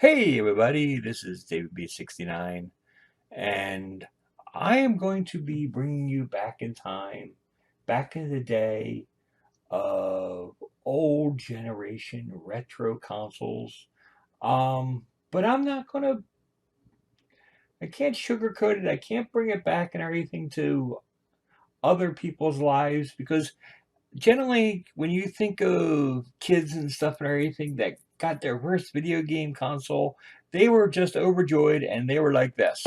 Hey everybody, this is David B69, and I am going to be bringing you back in time, back in the day of old generation retro consoles. But I can't sugarcoat it, I can't bring it back and everything to other people's lives because generally when you think of kids and stuff and everything that got their first video game console, they were just overjoyed and they were like this.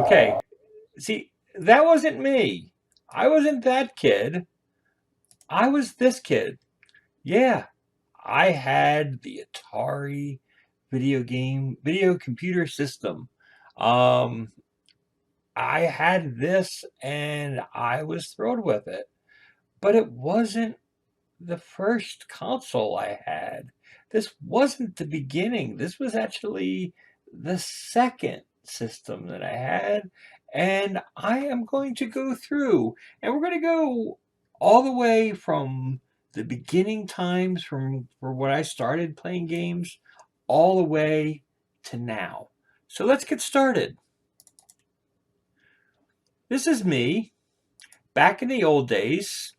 Okay, see, that wasn't me. I wasn't that kid. I was this kid. Yeah, I had the Atari video computer system. Um, I had this and I was thrilled with it. But it wasn't the first console I had. This wasn't the beginning. This was actually the second system that I had. And I am going to go through, and we're going to go all the way from the beginning times from for when I started playing games all the way to now. So let's get started. This is me back in the old days.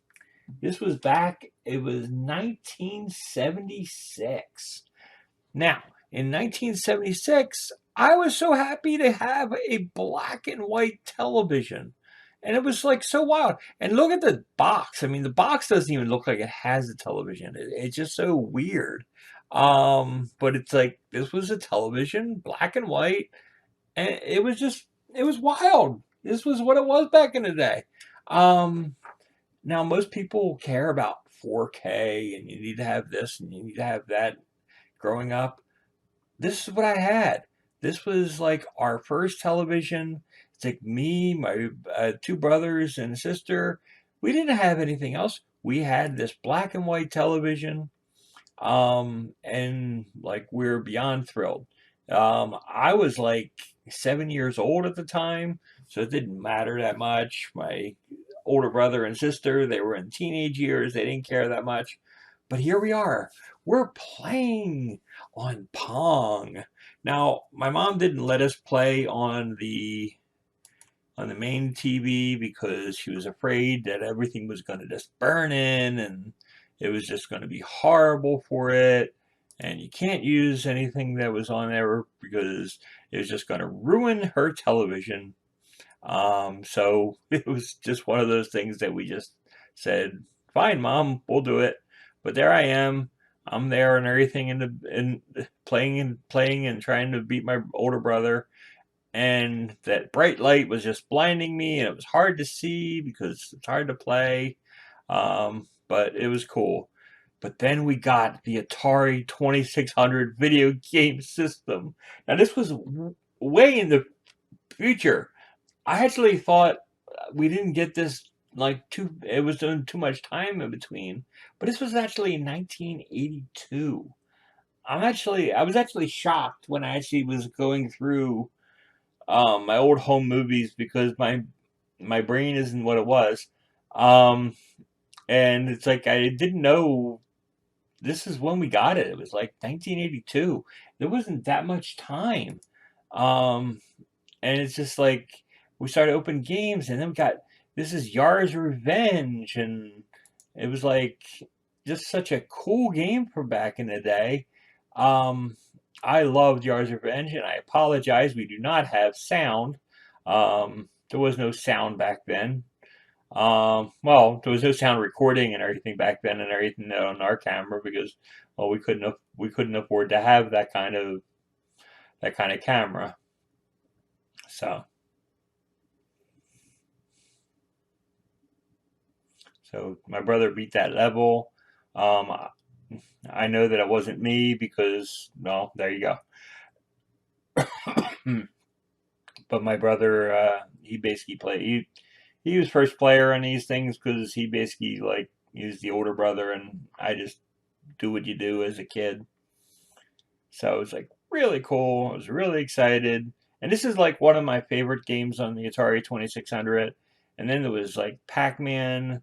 It was 1976. Now, in 1976, I was so happy to have a black and white television. And it was like so wild. And look at the box. I mean, the box doesn't even look like it has a television. It's just so weird. But it's like this was a television, black and white, and it was wild. This was what it was back in the day. Um, Now, most people care about 4K and you need to have this and you need to have that growing up. This is what I had. This was like our first television. It's like me, my two brothers and sister. We didn't have anything else. We had this black and white television, and like we're beyond thrilled. I was like 7 years old at the time, so it didn't matter that much. My older brother and sister, they were in teenage years, they didn't care that much. But here we are. We're playing on Pong. Now, my mom didn't let us play on the main TV because she was afraid that everything was going to just burn in and it was just going to be horrible for it. And you can't use anything that was on there because it was just going to ruin her television. So it was just one of those things that we just said, "Fine, Mom, we'll do it." But there I am. I'm there and everything in playing and trying to beat my older brother, and that bright light was just blinding me, and it was hard to see because it's hard to play. But it was cool. But then we got the Atari 2600 video game system. Now this was way in the future. I actually thought we didn't get this like it was doing too much time in between, but this was actually in 1982. I was actually shocked when I actually was going through my old home movies because my brain isn't what it was. Um, and it's like I didn't know this is when we got it. It was like 1982. There wasn't that much time. Um, and it's just like we started open games, and then we got this is Yar's Revenge, and it was like just such a cool game for back in the day. Um, I loved Yar's Revenge, and I apologize, we do not have sound. There was no sound back then. Well, there was no sound recording and everything back then, and everything on our camera because well, we couldn't afford to have that kind of camera. So. So my brother beat that level. Um, I know that it wasn't me because, well, there you go. But my brother, he basically played. He was first player on these things because he basically like he was the older brother, and I just do what you do as a kid. So it's like really cool. I was really excited. And this is like one of my favorite games on the Atari 2600. And then there was like Pac-Man,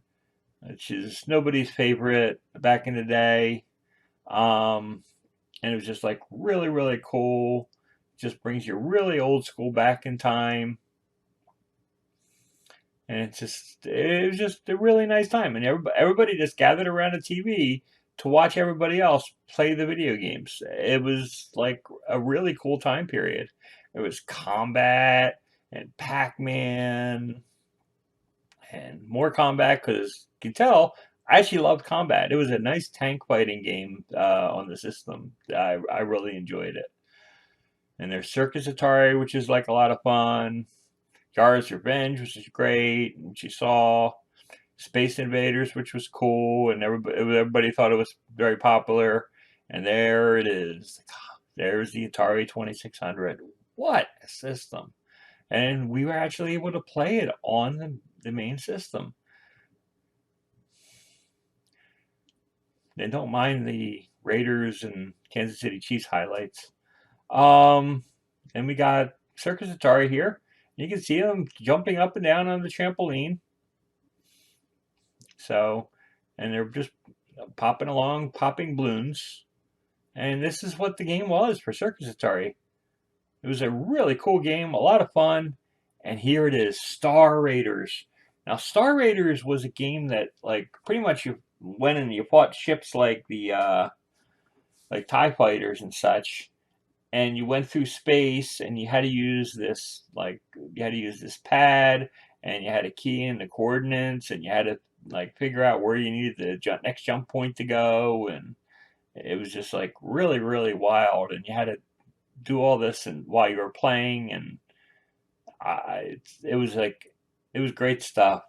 which is nobody's favorite back in the day. Um, and it was just like really, really cool. Just brings you really old school back in time. And it was just a really nice time. And everybody just gathered around the TV to watch everybody else play the video games. It was like a really cool time period. It was Combat and Pac-Man and more Combat because you can tell I actually loved Combat. It was a nice tank fighting game on the system. I really enjoyed it. And there's Circus Atari, which is like a lot of fun. Yara's Revenge, which is great, which you saw. Space Invaders, which was cool, and everybody thought it was very popular. And there it is. There's the Atari 2600. What a system! And we were actually able to play it on the main system. And don't mind the Raiders and Kansas City Chiefs highlights. And we got Circus Atari here. You can see them jumping up and down on the trampoline. So, and they're just popping along, popping balloons. And this is what the game was for Circus Atari. It was a really cool game, a lot of fun. And here it is, Star Raiders. Now, Star Raiders was a game that, like, pretty much you went and you fought ships like the like TIE fighters and such, and you went through space, and you had to use this pad, and you had to key in the coordinates, and you had to like figure out where you needed the next jump point to go, and it was just like really, really wild, and you had to do all this and while you were playing, and it was like it was great stuff.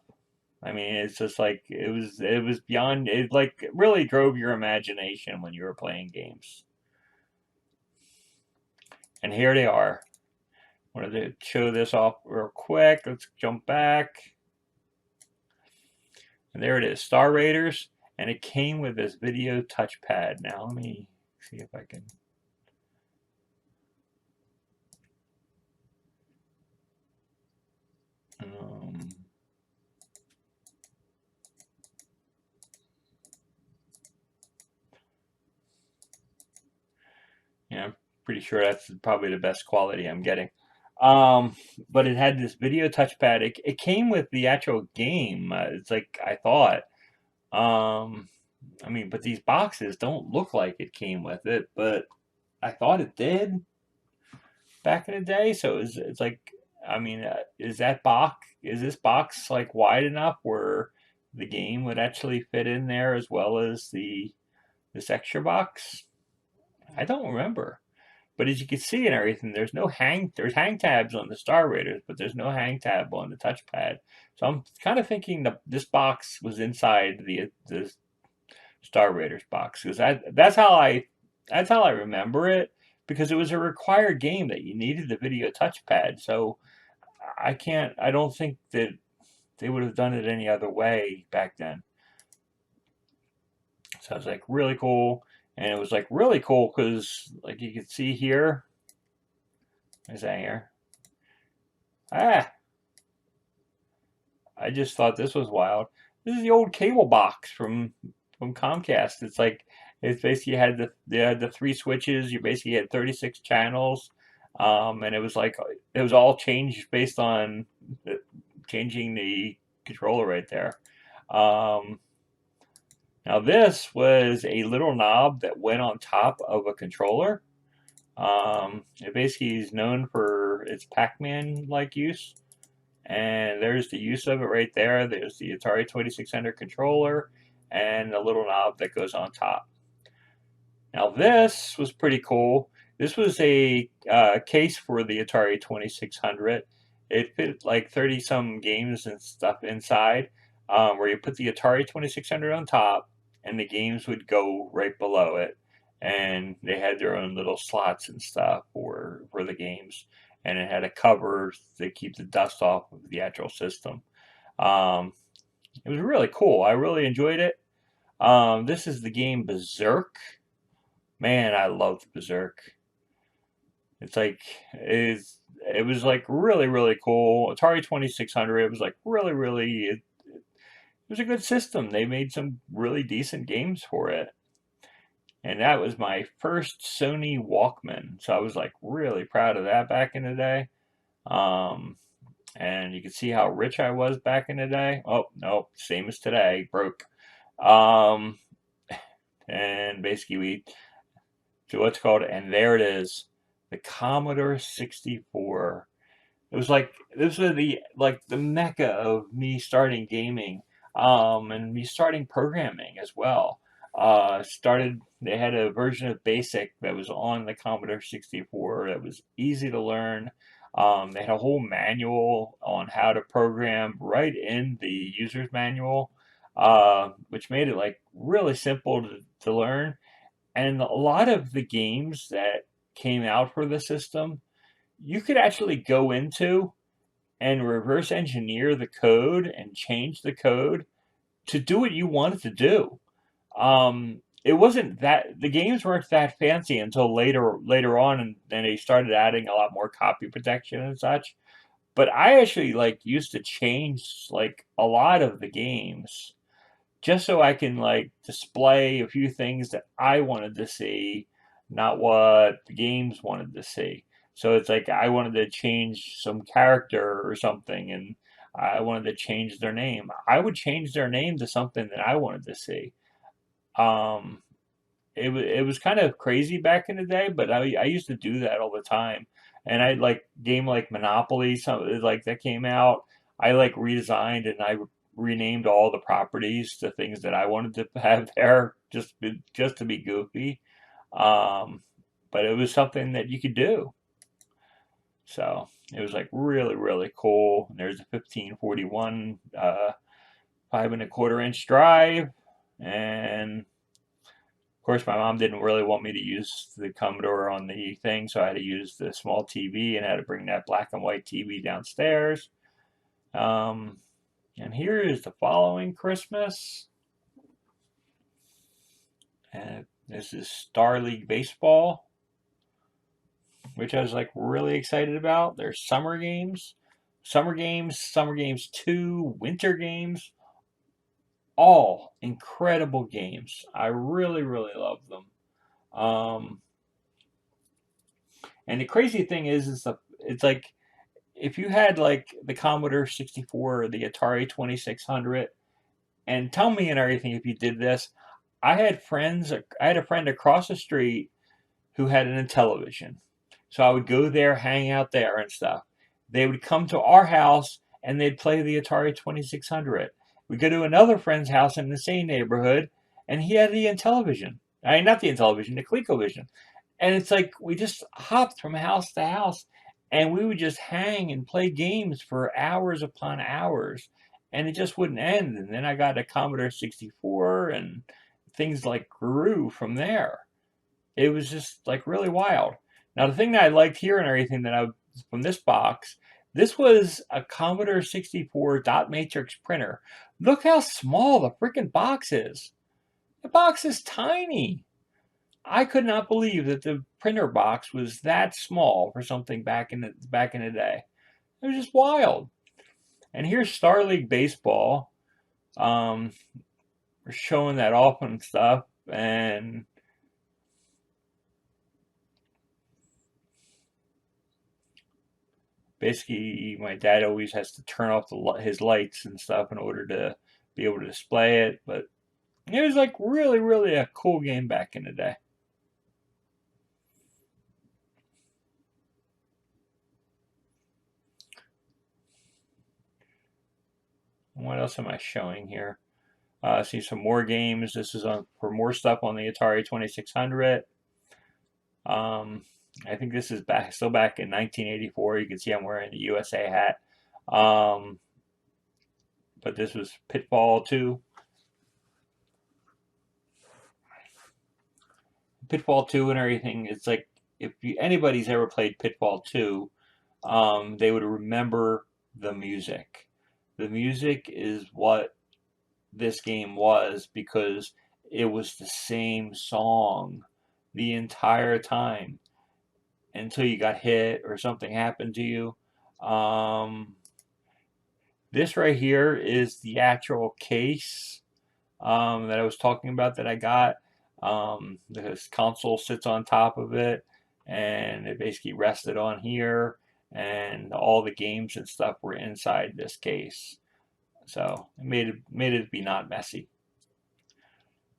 I mean, it's just like it was beyond it. Like it really drove your imagination when you were playing games. And here they are. Wanted to show this off real quick. Let's jump back. And there it is, Star Raiders, and it came with this video touchpad. Now let me see if I can. Yeah, I'm pretty sure that's probably the best quality I'm getting. But it had this video touchpad. It came with the actual game. It's like I thought. I mean, but these boxes don't look like it came with it, but I thought it did back in the day. So it's like, I mean, is this box like wide enough where the game would actually fit in there as well as this extra box? I don't remember. But as you can see and everything, there's hang tabs on the Star Raiders, but there's no hang tab on the touchpad. So I'm kind of thinking that this box was inside the Star Raiders box because that's how I remember it because it was a required game that you needed the video touchpad. So I don't think that they would have done it any other way back then. So it's like really cool. And it was like really cool because like you can see here, is that here? Ah, I just thought this was wild. This is the old cable box from Comcast. It's basically had the three switches. You basically had 36 channels, and it was all changed based on changing the controller right there. Um, Now this was a little knob that went on top of a controller. It basically is known for its Pac-Man like use. And there's the use of it right there. There's the Atari 2600 controller and the little knob that goes on top. Now this was pretty cool. This was a case for the Atari 2600. It fit like 30 some games and stuff inside, where you put the Atari 2600 on top and the games would go right below it. And they had their own little slots and stuff for the games. And it had a cover to keep the dust off of the actual system. Um, it was really cool. I really enjoyed it. This is the game Berserk. Man, I loved Berserk. It's like it was like really really cool. Atari 2600. It was like really it was a good system. They made some really decent games for it. And that was my first Sony Walkman. So I was like really proud of that back in the day. Um, and you can see how rich I was back in the day. Oh, no, same as today, broke. Um, and basically we do what's called, and there it is, the Commodore 64. It was like this was the mecca of me starting gaming, and me starting programming as well. Started They had a version of BASIC that was on the Commodore 64 that was easy to learn. They had a whole manual on how to program right in the user's manual, which made it like really simple to learn. And a lot of the games that came out for the system, you could actually go into and reverse engineer the code and change the code to do what you wanted to do. It wasn't that the games weren't that fancy until later on, and then they started adding a lot more copy protection and such. But I actually like used to change like a lot of the games just so I can like display a few things that I wanted to see, not what the games wanted to see. So it's like I wanted to change some character or something, and I wanted to change their name. I would change their name to something that I wanted to see. Um, it was kind of crazy back in the day, but I used to do that all the time. And I like game like Monopoly, something like that came out. I like redesigned and I renamed all the properties to things that I wanted to have there, just to be goofy. Um, but it was something that you could do. So it was like really really cool. And there's a 1541 5 1/4 inch drive, and of course, my mom didn't really want me to use the Commodore on the thing, so I had to use the small TV and had to bring that black and white TV downstairs. Um, and here is the following Christmas. And this is Star League Baseball, which I was like really excited about. There's Summer Games 2, Winter Games, all incredible games. I really, really love them. Um, and the crazy thing is it's like if you had like the Commodore 64 or the Atari 2600, and tell me and everything if you did this. I had a friend across the street who had an Intellivision. So I would go there, hang out there and stuff. They would come to our house and they'd play the Atari 2600. We'd go to another friend's house in the same neighborhood and he had the Intellivision. I mean, not the Intellivision, the ColecoVision. And it's like we just hopped from house to house and we would just hang and play games for hours upon hours and it just wouldn't end. And then I got a Commodore 64 and things like grew from there. It was just like really wild. Now the thing that I liked here and everything that I from this box, this was a Commodore 64 dot matrix printer. Look how small the freaking box is. The box is tiny. I could not believe that the printer box was that small for something back in the day. It was just wild. And here's Star League Baseball. Um, we're showing that off and stuff, and basically my dad always has to turn off his lights and stuff in order to be able to display it. But it was like really, really a cool game back in the day. What else am I showing here? See some more games. This is for more stuff on the Atari 2600. Um, I think this is still back in 1984. You can see I'm wearing the USA hat. Um, but this was Pitfall 2. Pitfall 2 and everything. It's like if anybody's ever played Pitfall 2, they would remember the music. The music is what this game was because it was the same song the entire time. until you got hit or something happened to you. Um, this right here is the actual case that I was talking about that I got. This console sits on top of it, and it basically rested on here, and all the games and stuff were inside this case. So it made it be not messy.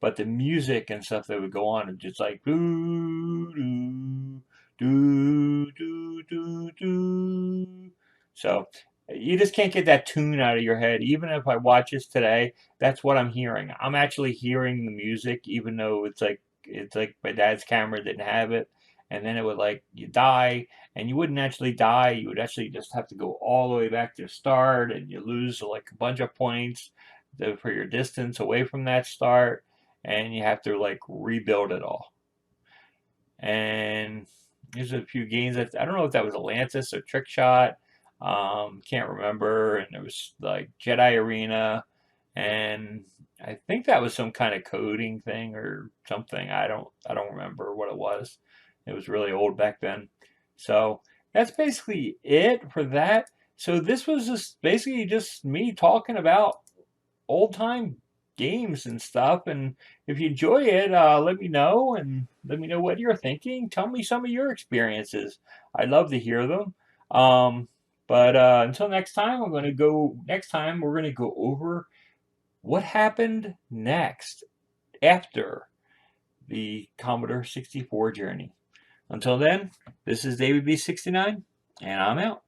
But the music and stuff that would go on is just like doo doo doo doo doo doo. So you just can't get that tune out of your head. Even if I watch this today, that's what I'm hearing. I'm actually hearing the music, even though it's like my dad's camera didn't have it. And then it would like you die, and you wouldn't actually die. You would actually just have to go all the way back to the start, and you lose like a bunch of points for your distance away from that start, and you have to like rebuild it all. And there's a few games that I don't know if that was Atlantis or Trick Shot. Can't remember. And there was like Jedi Arena, and I think that was some kind of coding thing or something. I don't remember what it was. It was really old back then. So that's basically it for that. So this was just basically just me talking about old time games and stuff. And if you enjoy it, let me know and let me know what you're thinking. Tell me some of your experiences. I'd love to hear them. But until next time, next time we're going to go over what happened next after the Commodore 64 journey. Until then, this is David B69, and I'm out.